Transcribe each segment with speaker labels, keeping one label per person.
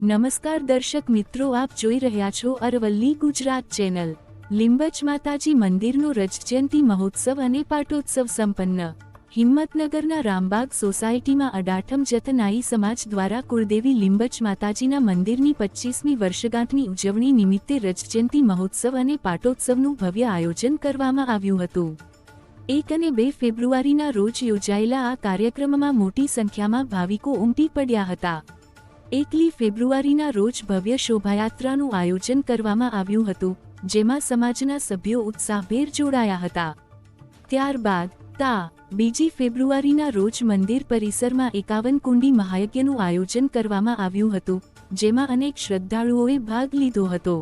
Speaker 1: નમસ્કાર દર્શક મિત્રો, આપ જોઈ રહ્યા છો અરવલ્લી ગુજરાત ચેનલ। લીંબચ માતાજી મંદિરનો રજતજયંતી મહોત્સવ અને પાટોત્સવ સંપન્ન। હિંમતનગરના રામબાગ સોસાયટીમાં અડાઠમ જતનાઈ સમાજ દ્વારા કુળદેવી લીંબચ માતાજીના મંદિરની 25મી વર્ષગાંઠની ઉજવણી નિમિત્તે રજતજયંતી મહોત્સવ અને પાટોત્સવનું ભવ્ય આયોજન કરવામાં આવ્યું હતું। 1 અને 2 ફેબ્રુઆરીના રોજ યોજાયેલા આ કાર્યક્રમમાં મોટી સંખ્યામાં ભાવિકો ઉમટી પડ્યા હતા। 1લી ફેબ્રુઆરીના રોજ ભવ્ય શોભાયાત્રાનું આયોજન કરવામાં આવ્યું હતું, જેમાં સમાજના સભ્યો ઉત્સાહભેર જોડાયા હતા। ત્યારબાદ 2જી ફેબ્રુઆરીના રોજ મંદિર પરિસરમાં 51 કુંડી મહાયજ્ઞનું આયોજન કરવામાં આવ્યું હતું, જેમાં અનેક શ્રદ્ધાળુઓએ ભાગ લીધો હતો।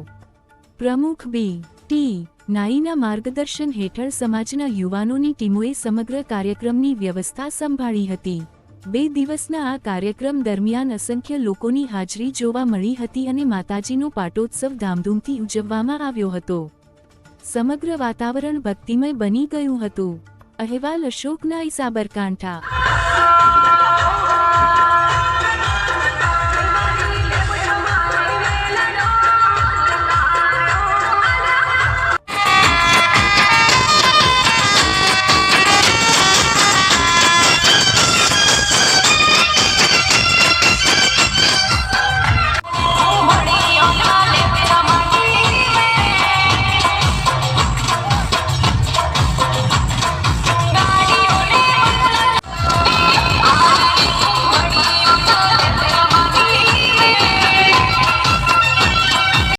Speaker 1: પ્રમુખ બી.ટી. નાઈના માર્ગદર્શન હેઠળ સમાજના યુવાનોની ટીમોએ સમગ્ર કાર્યક્રમની વ્યવસ્થા સંભાળી હતી। 2 દિવસના આ કાર્યક્રમ દરમિયાન અસંખ્ય લોકોની હાજરી જોવા મળી હતી અને માતાજીનો પાટોત્સવ ધામધૂમથી ઉજવવામાં આવ્યો હતો। સમગ્ર વાતાવરણ ભક્તિમય બની ગયું હતું। અહેવાલ અશોક નાઈ, સાબરકાંઠા।